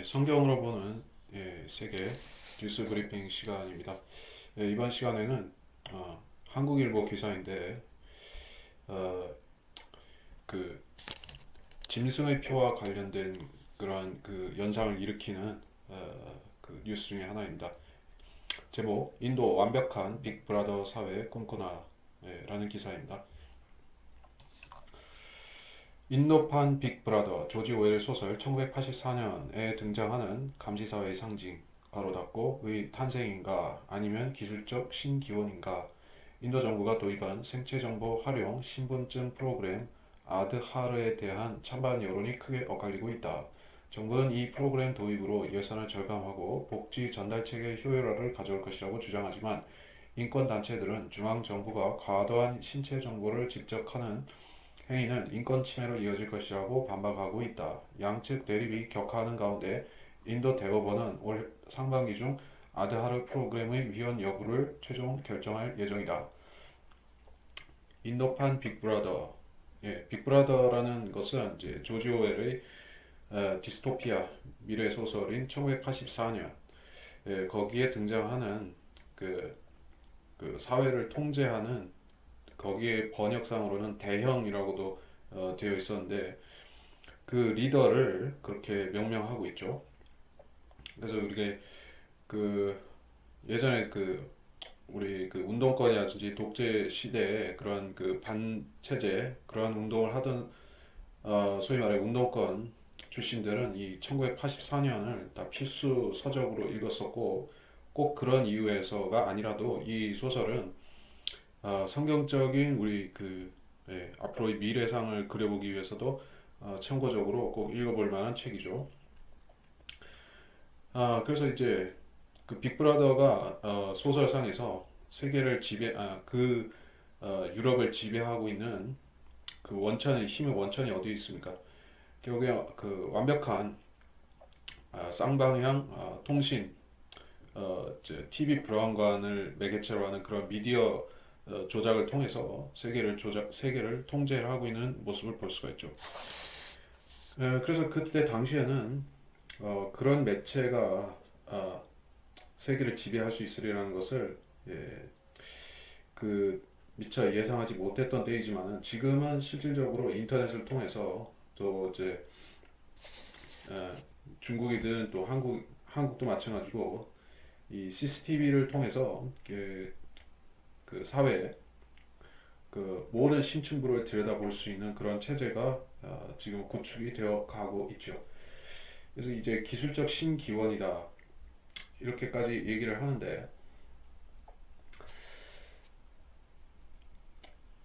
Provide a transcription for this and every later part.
성경으로 보는 세계 뉴스 브리핑 시간입니다. 이번 시간에는 한국일보 기사인데 어, 그 짐승의 표와 관련된 그러한 그 연상을 일으키는 그 뉴스 중에 하나입니다. 제목 인도 완벽한 빅브라더 사회 꿈꾸나 라는 기사입니다. 인도판 빅브라더 조지 오웰 소설 1984년에 등장하는 감시사회의 상징 가로 닫고의 탄생인가 아니면 기술적 신기원인가. 인도 정부가 도입한 생체정보 활용 신분증 프로그램 아드하르에 대한 찬반 여론이 크게 엇갈리고 있다. 정부는 이 프로그램 도입으로 예산을 절감하고 복지 전달체계 효율화를 가져올 것이라고 주장하지만 인권단체들은 중앙정부가 과도한 신체 정보를 집적하는 행위는 인권 침해로 이어질 것이라고 반박하고 있다. 양측 대립이 격화하는 가운데 인도 대법원은 올 상반기 중 아드하르 프로그램의 위헌 여부를 최종 결정할 예정이다. 인도판 빅브라더. 빅브라더라는 것은 이제 조지 오웰의 디스토피아 미래 소설인 1984년 거기에 등장하는 그, 그 사회를 통제하는 거기에 번역상으로는 대형이라고도 되어 있었는데 그 리더를 그렇게 명명하고 있죠. 그래서 우리가 그 예전에 그 우리 그 운동권이라든지 독재 시대에 그런 그 반체제 그러한 운동을 하던 소위 말해 운동권 출신들은 이 1984년을 다 필수 서적으로 읽었었고 꼭 그런 이유에서가 아니라도 이 소설은 성경적인 우리 앞으로의 미래상을 그려보기 위해서도 참고적으로 꼭 읽어볼 만한 책이죠. 그래서 이제 그 빅브라더가 소설상에서 세계를 유럽을 지배하고 있는 그 원천의 힘의 원천이 어디에 있습니까? 결국에 그 완벽한 쌍방향 통신 이제 TV 브라운관을 매개체로 하는 그런 미디어 조작을 통해서 세계를 통제를 하고 있는 모습을 볼 수가 있죠. 그래서 그때 당시에는 그런 매체가 세계를 지배할 수 있으리라는 것을 예, 그 미처 예상하지 못했던 때이지만은 지금은 실질적으로 인터넷을 통해서 또 이제 어, 중국이든 또 한국도 마찬가지고 이 CCTV를 통해서 그 사회 그 모든 심층부를 들여다볼 수 있는 그런 체제가 지금 구축이 되어 가고 있죠. 그래서 이제 기술적 신기원이다 이렇게까지 얘기를 하는데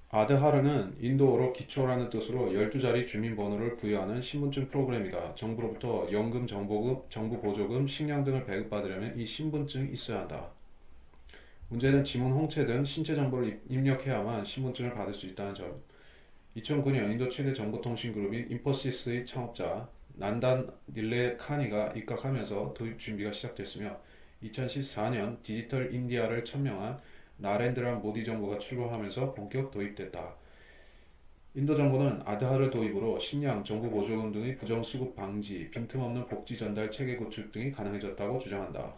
아드하르는 인도어로 기초라는 뜻으로 12자리 주민번호를 부여하는 신분증 프로그램이다. 정부로부터 연금, 정부 보조금, 식량 등을 배급받으려면 이 신분증이 있어야 한다. 문제는 지문 홍채 등 신체 정보를 입력해야만 신분증을 받을 수 있다는 점. 2009년 인도 최대 정보통신그룹인 인포시스의 창업자 난단 닐레 카니가 입각하면서 도입 준비가 시작됐으며 2014년 디지털 인디아를 천명한 나렌드라 모디 정부가 출범하면서 본격 도입됐다. 인도 정부는 아드하르 도입으로 식량, 정부 보조금 등의 부정수급 방지, 빈틈없는 복지 전달 체계 구축 등이 가능해졌다고 주장한다.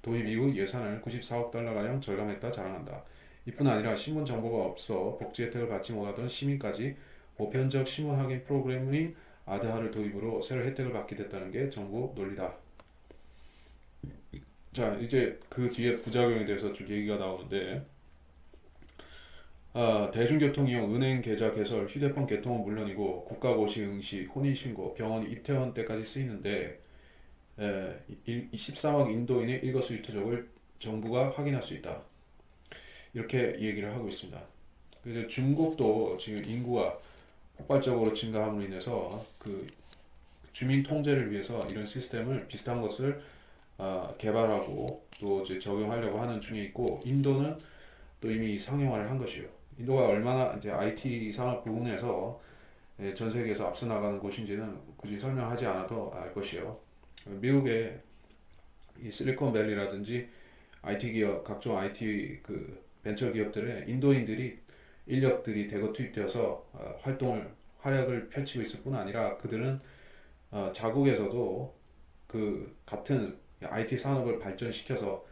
도입 이후 예산을 94억 달러가량 절감했다 자랑한다. 이뿐 아니라 신분 정보가 없어 복지 혜택을 받지 못하던 시민까지 보편적 신원 확인 프로그램인 아드하르 도입으로 새로 혜택을 받게 됐다는 게 정부 논리다. 자, 이제 그 뒤에 부작용에 대해서 쭉 얘기가 나오는데 대중교통 이용, 은행 계좌 개설, 휴대폰 개통은 물론이고 국가고시 응시, 혼인신고, 병원 입퇴원 때까지 쓰이는데 13억 인도인의 일거수일투족을 정부가 확인할 수 있다. 이렇게 얘기를 하고 있습니다. 그래서 중국도 지금 인구가 폭발적으로 증가함으로 인해서 그 주민 통제를 위해서 이런 시스템을 비슷한 것을 개발하고 또 이제 적용하려고 하는 중에 있고 인도는 또 이미 상용화를 한 것이에요. 인도가 얼마나 이제 IT 산업 부분에서 전 세계에서 앞서 나가는 곳인지는 굳이 설명하지 않아도 알 것이에요. 미국의 이 실리콘밸리라든지 IT 기업, 각종 IT 그 벤처 기업들의 인도인들이 인력들이 대거 투입되어서 활약을 펼치고 있을 뿐 아니라 그들은 자국에서도 그 같은 IT 산업을 발전시켜서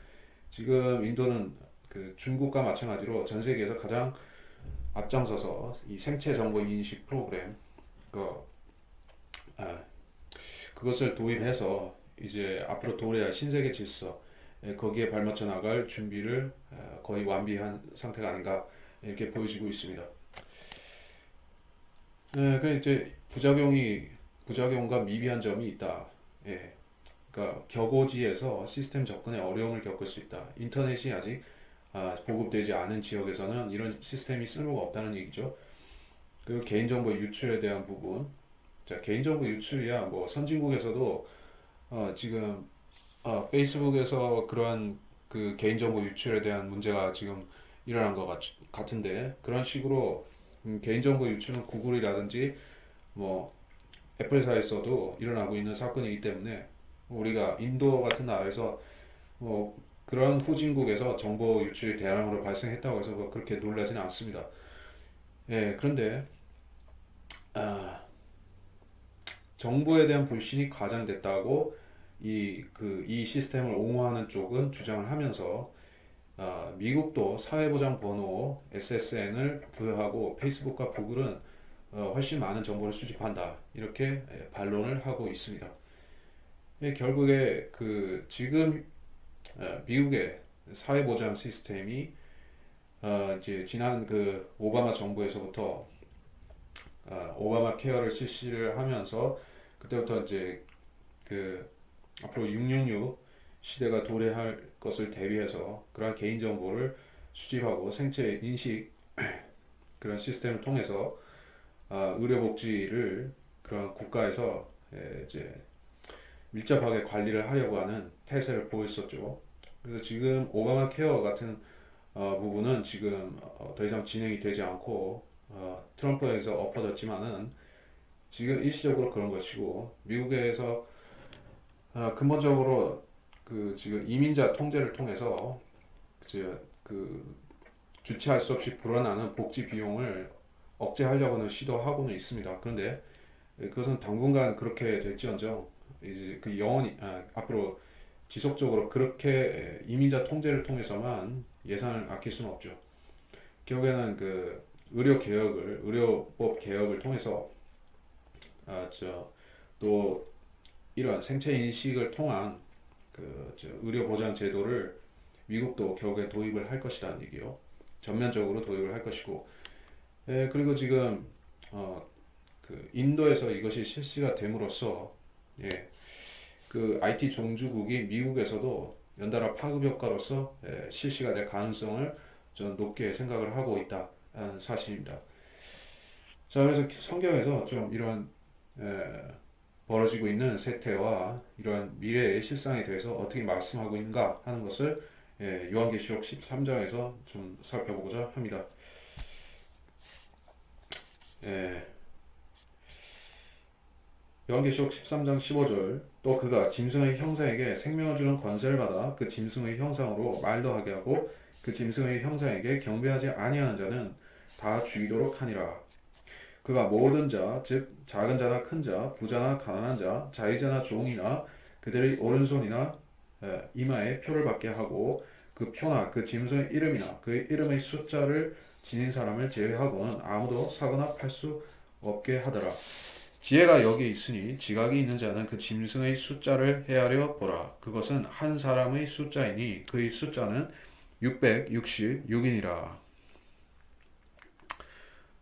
지금 인도는 그 중국과 마찬가지로 전 세계에서 가장 앞장서서 이 생체 정보 인식 프로그램 그, 아, 그것을 도입해서 이제 앞으로 도래할 신세계 질서 거기에 발맞춰 나갈 준비를 거의 완비한 상태가 아닌가 이렇게 보여지고 있습니다. 그 이제 부작용과 미비한 점이 있다. 예, 그러니까 격오지에서 시스템 접근에 어려움을 겪을 수 있다. 인터넷이 아직 보급되지 않은 지역에서는 이런 시스템이 쓸모가 없다는 얘기죠. 그리고 개인정보 유출에 대한 부분. 자, 개인정보 유출이야 뭐 선진국에서도 지금 페이스북에서 그러한 그 개인정보 유출에 대한 문제가 지금 일어난 것 같은데 그런 식으로 개인정보 유출은 구글이라든지 뭐 애플사에서도 일어나고 있는 사건이기 때문에 우리가 인도 같은 나라에서 뭐 그런 후진국에서 정보 유출이 대량으로 발생했다고 해서 뭐 그렇게 놀라지는 않습니다. 예, 그런데 정부에 대한 불신이 과장됐다고 이 시스템을 옹호하는 쪽은 주장을 하면서 미국도 사회보장번호 SSN을 부여하고 페이스북과 구글은 훨씬 많은 정보를 수집한다 이렇게 반론을 하고 있습니다. 결국에 그 지금 미국의 사회보장 시스템이 이제 지난 그 오바마 정부에서부터 오바마 케어를 실시를 하면서 그때부터 이제 그 앞으로 666 시대가 도래할 것을 대비해서 그러한 개인정보를 수집하고 생체 인식 그런 시스템을 통해서 의료복지를 그런 국가에서 이제 밀접하게 관리를 하려고 하는 태세를 보였었죠. 그래서 지금 오바마 케어 같은 부분은 지금 더 이상 진행이 되지 않고 트럼프에서 엎어졌지만은 지금 일시적으로 그런 것이고 미국에서 근본적으로 그 지금 이민자 통제를 통해서 그 주체할 수 없이 불어나는 복지 비용을 억제하려고는 시도하고는 있습니다. 그런데 그것은 당분간 그렇게 될지언정 이제 그 영원히 앞으로 지속적으로 그렇게 이민자 통제를 통해서만 예산을 아낄 수는 없죠. 결국에는 그 의료법 개혁을 통해서 또 이러한 생체 인식을 통한 의료 보장 제도를 미국도 결국에 도입을 할 것이라는 얘기요. 전면적으로 도입을 할 것이고, 그리고 지금 그 인도에서 이것이 실시가 됨으로써 그 IT 종주국이 미국에서도 연달아 파급 효과로서 실시가 될 가능성을 좀 높게 생각을 하고 있다는 사실입니다. 자, 그래서 성경에서 좀 이런 벌어지고 있는 세태와 이러한 미래의 실상에 대해서 어떻게 말씀하고 있는가 하는 것을 요한계시록 13장에서 좀 살펴보고자 합니다. 요한계시록 13장 15절 또 그가 짐승의 형상에게 생명을 주는 권세를 받아 그 짐승의 형상으로 말도 하게 하고 그 짐승의 형상에게 경배하지 아니하는 자는 다 죽이도록 하니라. 그가 모든 자, 즉 작은 자나 큰 자, 부자나 가난한 자, 자의자나 종이나 그들의 오른손이나 이마에 표를 받게 하고 그 표나 그 짐승의 이름이나 그의 이름의 숫자를 지닌 사람을 제외하고는 아무도 사거나 팔 수 없게 하더라. 지혜가 여기 있으니 지각이 있는 자는 그 짐승의 숫자를 헤아려 보라. 그것은 한 사람의 숫자이니 그의 숫자는 666이니라.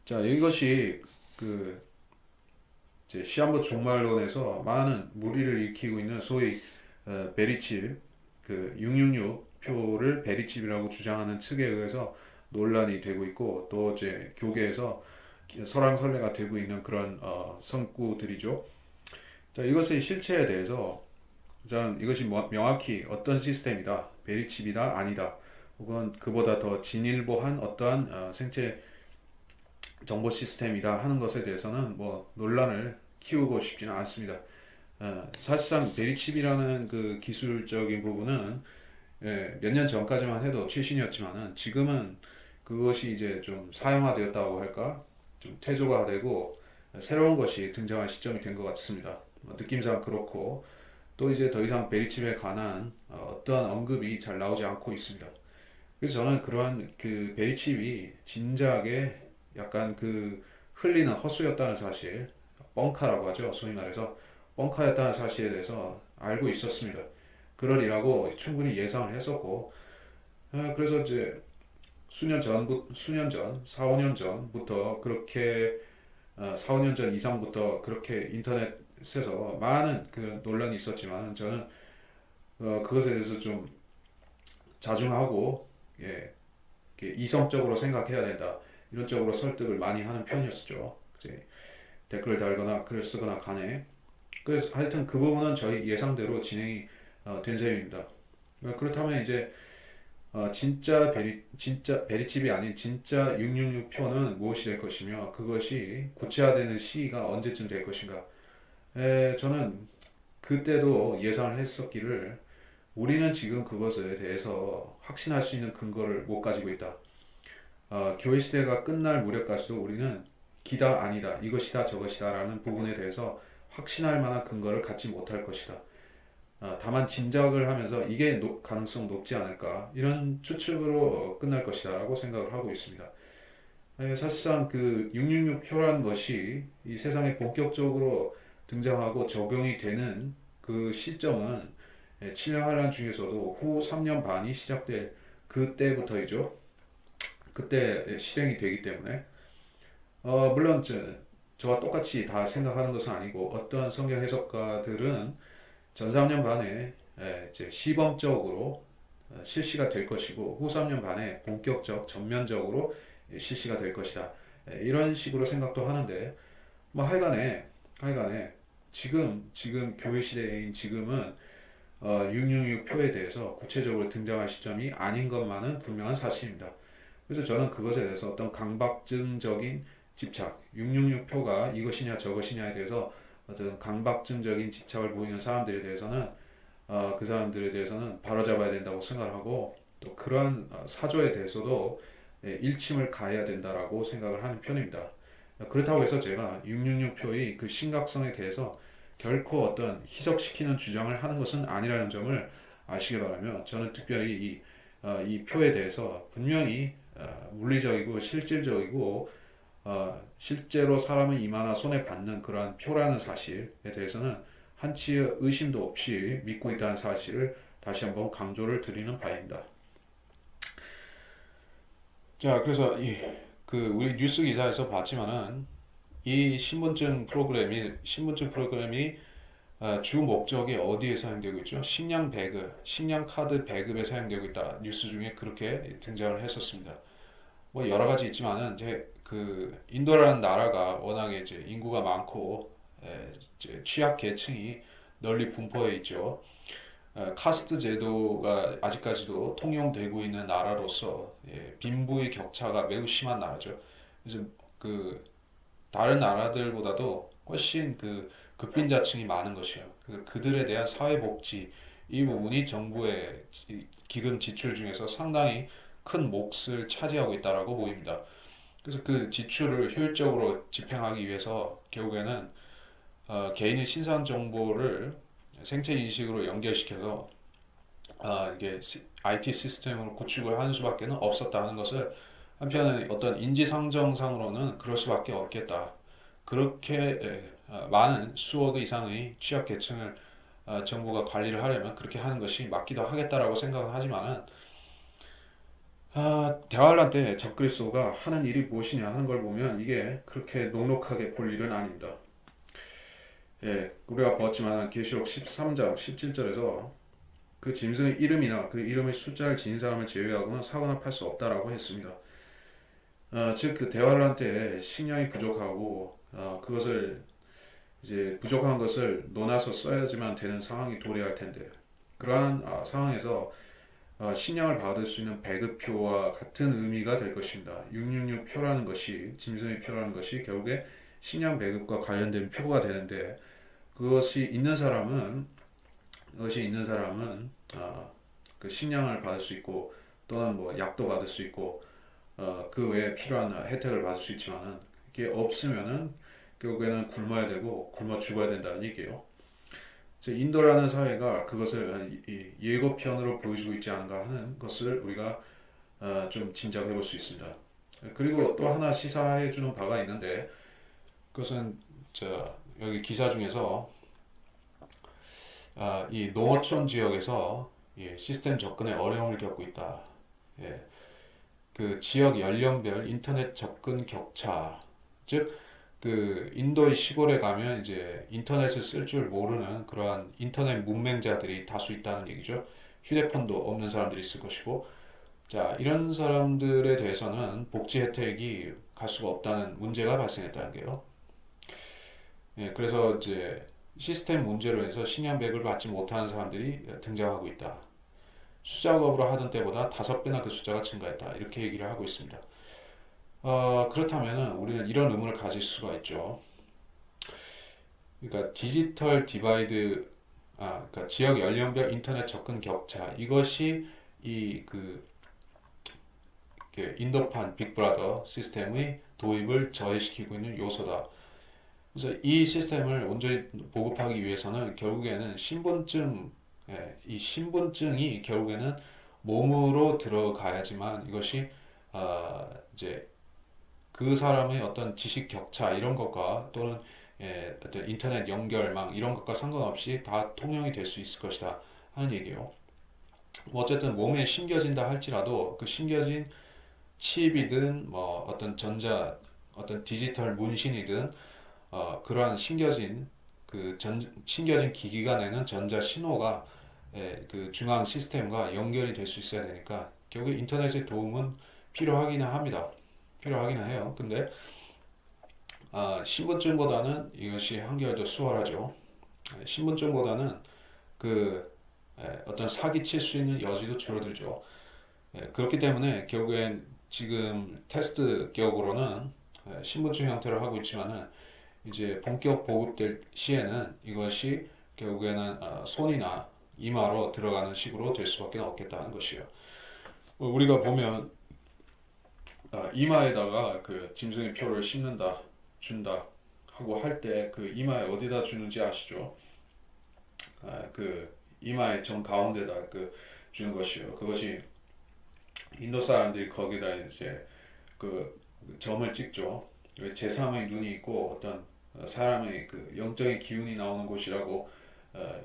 자, 이것이 그 이제 시한부 종말론에서 많은 무리를 일으키고 있는 소위 베리칩 그 666 표를 베리칩이라고 주장하는 측에 의해서 논란이 되고 있고 또 이제 교계에서 설왕설래가 되고 있는 그런 성구들이죠. 자, 이것의 실체에 대해서 저는 이것이 명확히 어떤 시스템이다, 베리칩이다, 아니다, 혹은 그보다 더 진일보한 어떠한 생체 정보 시스템이다 하는 것에 대해서는 뭐 논란을 키우고 싶지는 않습니다. 사실상 베리칩이라는 그 기술적인 부분은 몇 년 전까지만 해도 최신이었지만은 지금은 그것이 이제 좀 사용화되었다고 할까? 좀 퇴조가 되고 새로운 것이 등장할 시점이 된 것 같습니다. 느낌상 그렇고 또 이제 더 이상 베리칩에 관한 어떠한 언급이 잘 나오지 않고 있습니다. 그래서 저는 그러한 그 베리칩이 진작에 약간 그 흘리는 헛수였다는 사실, 뻥카라고 하죠. 소위 말해서 뻥카였다는 사실에 대해서 알고 있었습니다. 그러리라고 충분히 예상을 했었고, 그래서 이제 수년 전, 4, 5년 전부터 그렇게 4, 5년 전 이상부터 그렇게 인터넷에서 많은 그 논란이 있었지만 저는 그것에 대해서 좀 자중하고 예, 이성적으로 생각해야 된다. 이런 쪽으로 설득을 많이 하는 편이었죠. 이제 댓글을 달거나 글을 쓰거나 간에. 그래서 하여튼 그 부분은 저희 예상대로 진행이 된 셈입니다. 그렇다면 이제 진짜 베리칩이 아닌 진짜 666표는 무엇이 될 것이며 그것이 구체화되는 시기가 언제쯤 될 것인가? 저는 그때도 예상을 했었기를 우리는 지금 그것에 대해서 확신할 수 있는 근거를 못 가지고 있다. 교회 시대가 끝날 무렵까지도 우리는 기다 아니다 이것이다 저것이다 라는 부분에 대해서 확신할 만한 근거를 갖지 못할 것이다. 다만 짐작을 하면서 이게 가능성 높지 않을까 이런 추측으로 끝날 것이다 라고 생각을 하고 있습니다. 사실상 그 666표라는 것이 이 세상에 본격적으로 등장하고 적용이 되는 그 시점은 7년 환란 중에서도 후 3년 반이 시작될 그때부터이죠. 그때 실행이 되기 때문에 물론 저와 똑같이 다 생각하는 것은 아니고 어떠한 성경 해석가들은 전 3년 반에 이제 시범적으로 실시가 될 것이고 후 3년 반에 본격적 전면적으로 실시가 될 것이다. 이런 식으로 생각도 하는데 뭐 하여간에 지금 교회 시대인 지금은 666표에 대해서 구체적으로 등장할 시점이 아닌 것만은 분명한 사실입니다. 그래서 저는 그것에 대해서 어떤 강박증적인 집착, 666표가 이것이냐 저것이냐에 대해서 어떤 강박증적인 집착을 보이는 사람들에 대해서는 그 사람들에 대해서는 바로잡아야 된다고 생각을 하고 또 그러한 사조에 대해서도 일침을 가해야 된다라고 생각을 하는 편입니다. 그렇다고 해서 제가 666표의 그 심각성에 대해서 결코 어떤 희석시키는 주장을 하는 것은 아니라는 점을 아시기 바라며 저는 특별히 이 표에 대해서 분명히 물리적이고 실질적이고 실제로 사람의 이마나 손에 받는 그러한 표라는 사실에 대해서는 한치의 의심도 없이 믿고 있다는 사실을 다시 한번 강조를 드리는 바입니다. 자, 그래서 우리 뉴스 기사에서 봤지만은 이 신분증 프로그램이 주 목적이 어디에 사용되고 있죠? 식량 카드 배급에 사용되고 있다. 뉴스 중에 그렇게 등장을 했었습니다. 뭐 여러 가지 있지만은 그 인도라는 나라가 워낙에 이제 인구가 많고 이제 취약 계층이 널리 분포해 있죠. 카스트 제도가 아직까지도 통용되고 있는 나라로서 빈부의 격차가 매우 심한 나라죠. 그래서 그 다른 나라들보다도 훨씬 그 극빈자층이 많은 것이에요. 그들에 대한 사회복지 이 부분이 정부의 기금 지출 중에서 상당히 큰 몫을 차지하고 있다라고 보입니다. 그래서 그 지출을 효율적으로 집행하기 위해서 결국에는 개인의 신상 정보를 생체 인식으로 연결시켜서 이게 IT 시스템으로 구축을 하는 수밖에 없었다는 것을 한편은 어떤 인지상정상으로는 그럴 수밖에 없겠다. 그렇게 많은 수억 이상의 취약계층을 정부가 관리를 하려면 그렇게 하는 것이 맞기도 하겠다라고 생각은 하지만은 대환란 때 적그리스도가 하는 일이 무엇이냐 하는 걸 보면 이게 그렇게 녹록하게 볼 일은 아닙니다. 우리가 보았지만 계시록 13장 17절에서 그 짐승의 이름이나 그 이름의 숫자를 지닌 사람을 제외하고는 사거나 팔 수 없다라고 했습니다. 즉 그 대환란 때 식량이 부족하고 그것을 이제 부족한 것을 논아서 써야지만 되는 상황이 도래할 텐데 그러한 상황에서 식량을 받을 수 있는 배급표와 같은 의미가 될 것입니다. 666표라는 것이 짐승의 표라는 것이 결국에 식량 배급과 관련된 표가 되는데 그것이 있는 사람은 그 식량을 받을 수 있고 또는 뭐 약도 받을 수 있고 그 외에 필요한 혜택을 받을 수 있지만은 이게 없으면은 결국에는 굶어야 되고 굶어 죽어야 된다는 얘기예요. 그래서 인도라는 사회가 그것을 예고편으로 보여주고 있지 않은가 하는 것을 우리가 좀 짐작해 볼 수 있습니다. 그리고 또 하나 시사해 주는 바가 있는데 그것은 여기 기사 중에서 이 농어촌 지역에서 시스템 접근에 어려움을 겪고 있다. 예, 그 지역 연령별 인터넷 접근 격차, 즉 그 인도의 시골에 가면 이제 인터넷을 쓸 줄 모르는 그러한 인터넷 문맹자들이 다수 있다는 얘기죠. 휴대폰도 없는 사람들이 있을 것이고, 자, 이런 사람들에 대해서는 복지 혜택이 갈 수가 없다는 문제가 발생했다는 게요. 예, 그래서 이제 시스템 문제로 해서 신용백을 받지 못하는 사람들이 등장하고 있다. 수작업으로 하던 때보다 5배나 그 숫자가 증가했다. 이렇게 얘기를 하고 있습니다. 그렇다면 우리는 이런 의문을 가질 수가 있죠. 그러니까 디지털 디바이드, 그러니까 지역 연령별 인터넷 접근 격차, 이것이 이 인도판 빅브라더 시스템의 도입을 저해시키고 있는 요소다. 그래서 이 시스템을 온전히 보급하기 위해서는 결국에는 이 신분증이 결국에는 몸으로 들어가야지만 이것이 이제 그 사람의 어떤 지식 격차 이런 것과 또는 어떤 인터넷 연결망 이런 것과 상관없이 다 통용이 될 수 있을 것이다 하는 얘기예요. 뭐 어쨌든 몸에 심겨진다 할지라도 그 심겨진 칩이든 뭐 어떤 디지털 문신이든 그러한 심겨진 기기가 내는 전자 신호가 그 중앙 시스템과 연결이 될 수 있어야 되니까 결국 인터넷의 도움은 필요하기는 합니다. 필요하기는 해요. 근데 신분증보다는 이것이 한결 더 수월하죠. 신분증보다는 그 어떤 사기칠 수 있는 여지도 줄어들죠. 그렇기 때문에 결국엔 지금 테스트 격으로는 신분증 형태로 하고 있지만은 이제 본격 보급될 시에는 이것이 결국에는 손이나 이마로 들어가는 식으로 될 수밖에 없겠다는 것이에요. 우리가 보면 이마에다가 그 짐승의 표를 심는다, 준다 하고 할 때 그 이마에 어디다 주는지 아시죠? 그 이마의 정 가운데다 그 주는 것이요. 그것이 인도 사람들이 거기다 이제 그 점을 찍죠. 제3의 눈이 있고 어떤 사람의 그 영적인 기운이 나오는 곳이라고 어,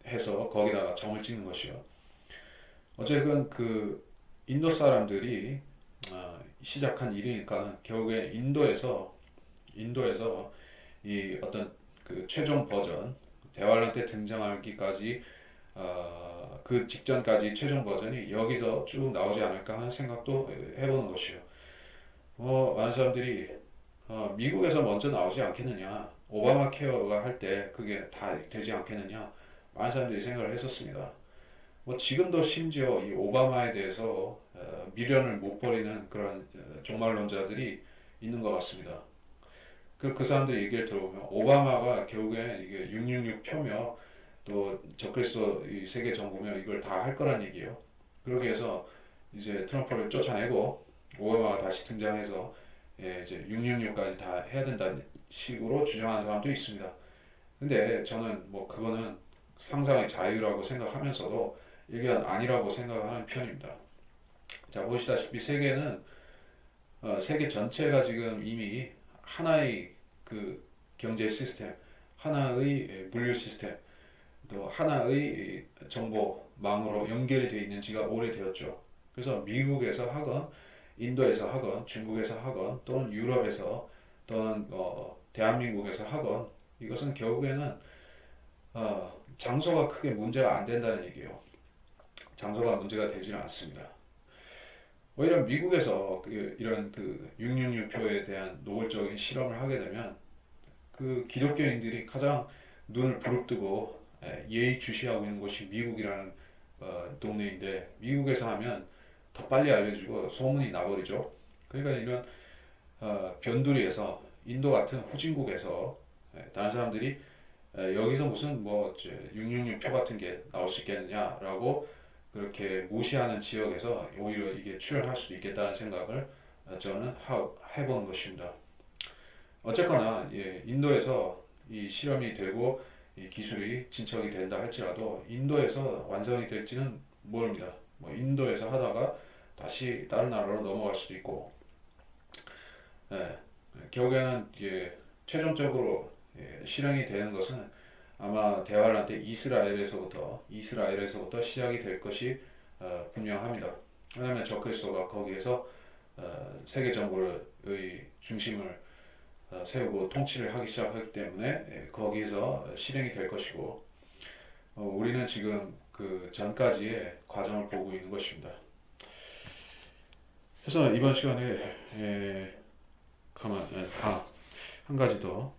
해서 거기다가 점을 찍는 것이요. 어쨌든 그 인도 사람들이 시작한 일이니까 결국에 인도에서 이 어떤 그 최종 버전 대환란 때 등장하기까지 그 직전까지 최종 버전이 여기서 쭉 나오지 않을까 하는 생각도 해보는 것이요. 많은 사람들이 미국에서 먼저 나오지 않겠느냐, 오바마 케어가 할 때 그게 다 되지 않겠느냐, 많은 사람들이 생각을 했었습니다. 뭐 지금도 심지어 이 오바마에 대해서 미련을 못 버리는 그런 종말론자들이 있는 것 같습니다. 그 사람들의 얘기를 들어보면 오바마가 결국에 이게 666 표며 또 적그리스도 이 세계 정부며 이걸 다 할 거란 얘기예요. 그러기 위해서 이제 트럼프를 쫓아내고 오바마가 다시 등장해서 이제 666까지 다 해야 된다는 식으로 주장하는 사람도 있습니다. 근데 저는 뭐 그거는 상상의 자유라고 생각하면서도 이게 아니라고 생각하는 편입니다. 자, 보시다시피 세계 전체가 지금 이미 하나의 그 경제 시스템, 하나의 물류 시스템, 또 하나의 정보망으로 연결이 되어 있는 지가 오래되었죠. 그래서 미국에서 하건, 인도에서 하건, 중국에서 하건, 또는 유럽에서, 또는 대한민국에서 하건, 이것은 결국에는 장소가 크게 문제가 안 된다는 얘기예요. 장소가 문제가 되지는 않습니다. 오히려 미국에서 이런 그 666표에 대한 노골적인 실험을 하게 되면 그 기독교인들이 가장 눈을 부릅뜨고 예의주시하고 있는 곳이 미국이라는 동네인데 미국에서 하면 더 빨리 알려지고 소문이 나버리죠. 그러니까 이런 변두리에서 인도 같은 후진국에서 다른 사람들이 여기서 무슨 뭐 666표 같은 게 나올 수 있겠느냐라고 그렇게 무시하는 지역에서 오히려 이게 출현할 수도 있겠다는 생각을 저는 해보는 것입니다. 어쨌거나 인도에서 이 실험이 되고 이 기술이 진척이 된다 할지라도 인도에서 완성이 될지는 모릅니다. 뭐 인도에서 하다가 다시 다른 나라로 넘어갈 수도 있고, 예, 결국에는 최종적으로 실행이 되는 것은 아마 대화를 할 때 이스라엘에서부터 시작이 될 것이 분명합니다. 왜냐하면 적그리스도가 거기에서 세계 정부의 중심을 세우고 통치를 하기 시작하기 때문에 거기에서 실행이 될 것이고, 우리는 지금 그 전까지의 과정을 보고 있는 것입니다. 그래서 이번 시간에 한 가지 더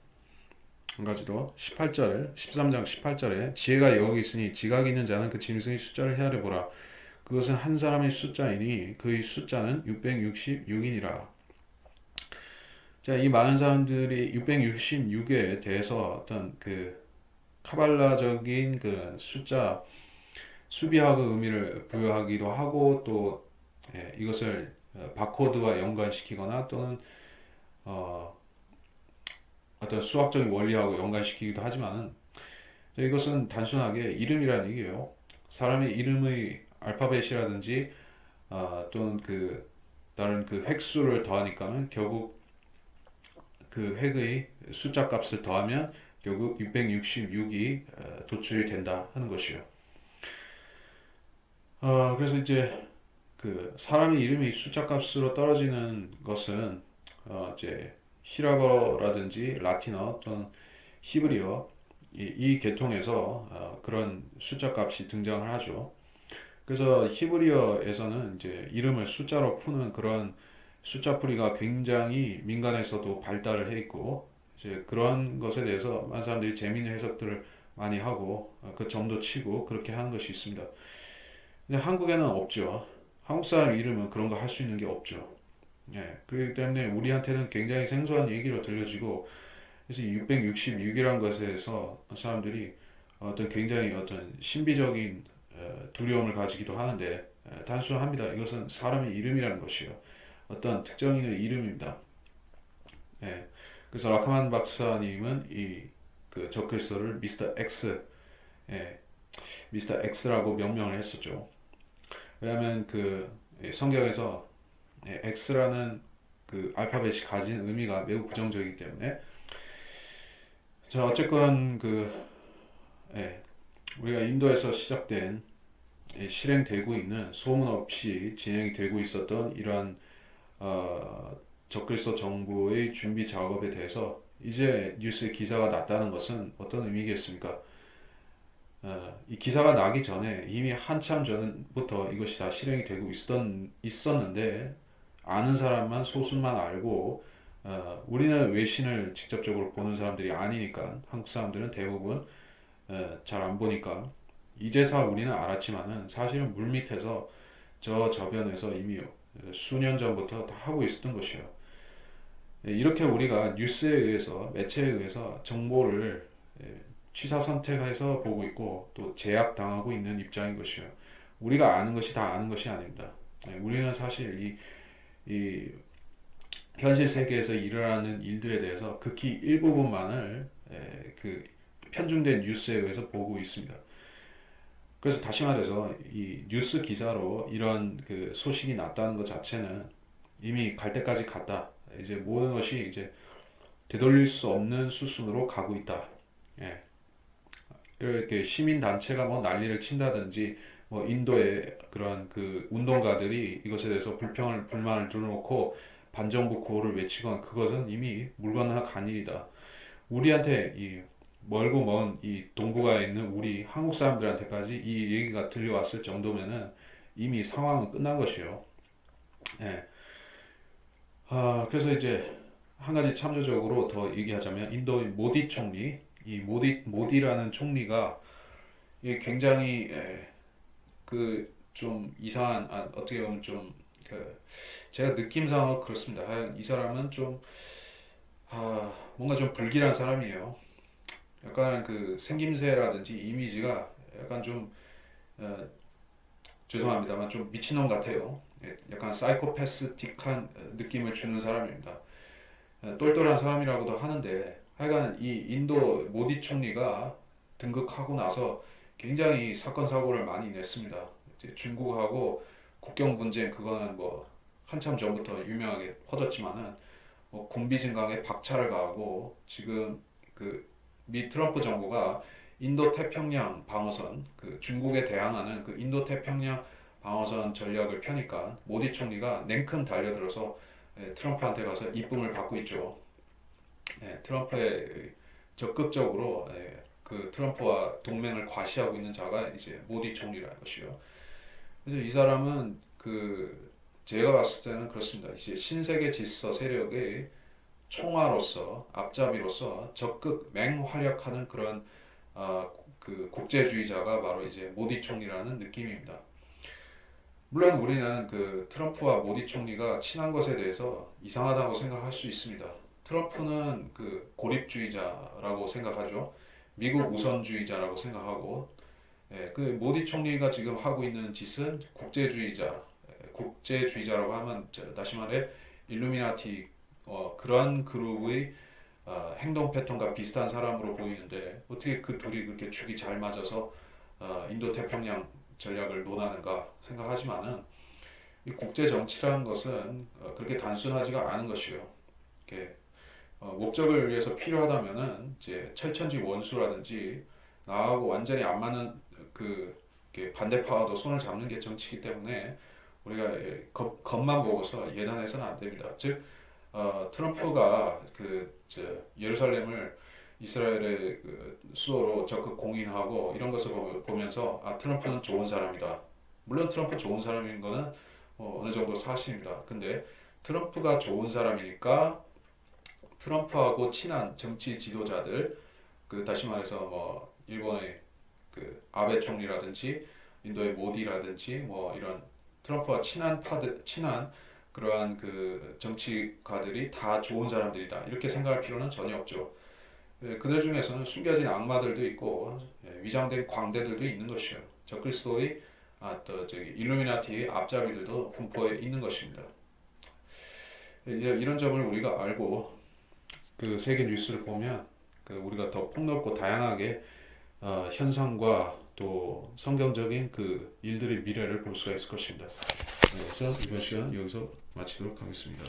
13장 18절에 지혜가 여기 있으니 지각이 있는 자는 그 짐승의 숫자를 헤아려 보라. 그것은 한 사람의 숫자이니 그의 숫자는 666이니라. 자, 이 많은 사람들이 666에 대해서 어떤 그 카발라적인 그 숫자 수비학의 의미를 부여하기도 하고, 또 이것을 바코드와 연관시키거나 또는 어, 어떤 수학적인 원리하고 연관시키기도 하지만은, 이것은 단순하게 이름이라는 얘기예요. 사람의 이름의 알파벳이라든지 또는 그 다른 그 획수를 더하니까는 결국 그 획의 숫자 값을 더하면 결국 666이 도출이 된다 하는 것이요. 그래서 이제 그 사람의 이름이 숫자 값으로 떨어지는 것은 이제 히라버라든지 라틴어 또는 히브리어 이 계통에서 그런 숫자 값이 등장을 하죠. 그래서 히브리어에서는 이제 이름을 숫자로 푸는 그런 숫자풀이가 굉장히 민간에서도 발달을 해 있고, 이제 그런 것에 대해서 많은 사람들이 재미있는 해석들을 많이 하고 그 점도 치고 그렇게 하는 것이 있습니다. 근데 한국에는 없죠. 한국 사람 이름은 그런 거 할 수 있는 게 없죠. 그렇기 때문에 우리한테는 굉장히 생소한 얘기로 들려지고, 그래서 666이란 것에서 사람들이 굉장히 어떤 신비적인 두려움을 가지기도 하는데, 단순합니다. 이것은 사람의 이름이라는 것이요. 어떤 특정인의 이름입니다. 예. 그래서 라카만 박사님은 이 그 적그리스도를 미스터 X, 미스터 X라고 명명을 했었죠. 왜냐하면 그 성경에서 X라는 그 알파벳이 가진 의미가 매우 부정적이기 때문에. 자, 어쨌건 우리가 인도에서 시작된 실행되고 있는 소문 없이 진행이 되고 있었던 이러한 적그리스도 정부의 준비 작업에 대해서 이제 뉴스에 기사가 났다는 것은 어떤 의미겠습니까? 이 기사가 나기 전에 이미 한참 전부터 이것이 다 실행이 되고 있었는데, 아는 사람만 소수만 알고, 우리는 외신을 직접적으로 보는 사람들이 아니니까, 한국 사람들은 대부분 잘 안 보니까 이제서 우리는 알았지만은 사실은 물밑에서 저변에서 이미 수년 전부터 다 하고 있었던 것이에요. 이렇게 우리가 뉴스에 의해서, 매체에 의해서 정보를 취사 선택해서 보고 있고 또 제약당하고 있는 입장인 것이에요. 우리가 아는 것이 다 아는 것이 아닙니다. 우리는 사실 이 현실 세계에서 일어나는 일들에 대해서 극히 일부분만을 그 편중된 뉴스에 의해서 보고 있습니다. 그래서 다시 말해서 이 뉴스 기사로 이런 그 소식이 났다는 것 자체는 이미 갈 때까지 갔다. 이제 모든 것이 이제 되돌릴 수 없는 수순으로 가고 있다. 예. 이렇게 시민 단체가 뭐 난리를 친다든지, 뭐 인도의 그런 그 운동가들이 이것에 대해서 불만을 들어놓고 반정부 구호를 외치건, 그것은 이미 물 건너간 간 일이다. 우리한테 이 멀고 먼 이 동북아에 있는 우리 한국 사람들한테까지 이 얘기가 들려왔을 정도면은 이미 상황은 끝난 것이요. 예. 그래서 이제 한 가지 참조적으로 더 얘기하자면, 인도의 모디 총리, 이 모디라는 총리가 이게 굉장히 그 좀 이상한, 어떻게 보면 좀 그 제가 느낌상으로 그렇습니다. 이 사람은 좀 뭔가 좀 불길한 사람이에요. 약간 그 생김새라든지 이미지가 약간 좀 어, 죄송합니다만 좀 미친놈 같아요. 약간 사이코패스틱한 느낌을 주는 사람입니다. 똘똘한 사람이라고도 하는데, 하여간 이 인도 모디 총리가 등극하고 나서 굉장히 사건 사고를 많이 냈습니다. 이제 중국하고 국경 분쟁 그거는 뭐 한참 전부터 유명하게 퍼졌지만은 뭐 군비 증강에 박차를 가하고 지금 그 미 트럼프 정부가 인도 태평양 방어선 그 중국에 대항하는 그 인도 태평양 방어선 전략을 펴니까 모디 총리가 냉큼 달려들어서 트럼프한테 가서 이쁨을 받고 있죠. 트럼프의 적극적으로 그 트럼프와 동맹을 과시하고 있는 자가 이제 모디 총리라는 것이요. 그래서 이 사람은 그 제가 봤을 때는 그렇습니다. 이제 신세계 질서 세력의 총화로서 앞잡이로서 적극 맹활약하는 그런 그 국제주의자가 바로 이제 모디 총리라는 느낌입니다. 물론 우리는 그 트럼프와 모디 총리가 친한 것에 대해서 이상하다고 생각할 수 있습니다. 트럼프는 그 고립주의자라고 생각하죠. 미국 우선주의자라고 생각하고, 그 모디 총리가 지금 하고 있는 짓은 국제주의자, 국제주의자라고 하면 다시 말해 일루미나티 그러한 그룹의 행동 패턴과 비슷한 사람으로 보이는데 어떻게 그 둘이 그렇게 죽이 잘 맞아서 인도 태평양 전략을 논하는가 생각하지만은 이 국제 정치라는 것은 그렇게 단순하지가 않은 것이요. 이렇게 목적을 위해서 필요하다면은 이제 철천지 원수라든지 나하고 완전히 안 맞는 그 이렇게 반대파와도 손을 잡는 게 정치이기 때문에 우리가 겉만 보고서 예단해서는 안 됩니다. 즉 트럼프가 예루살렘을 이스라엘의 그 수도로 적극 공인하고 이런 것을 보면서 트럼프는 좋은 사람이다. 물론 트럼프 좋은 사람인 거는 어느 정도 사실입니다. 근데 트럼프가 좋은 사람이니까 트럼프하고 친한 정치 지도자들 그 다시 말해서 뭐 일본의 그 아베 총리라든지 인도의 모디라든지 뭐 이런 트럼프와 친한 그러한 그 정치가들이 다 좋은 사람들이다 이렇게 생각할 필요는 전혀 없죠. 그들 중에서는 숨겨진 악마들도 있고 위장된 광대들도 있는 것이요. 적그리스도의 또 저기 일루미나티의 앞잡이들도 분포에 있는 것입니다. 이런 점을 우리가 알고 그 세계 뉴스를 보면 그 우리가 더 폭넓고 다양하게 현상과 또 성경적인 그 일들의 미래를 볼 수가 있을 것입니다. 그래서 이번 시간 여기서 마치도록 하겠습니다.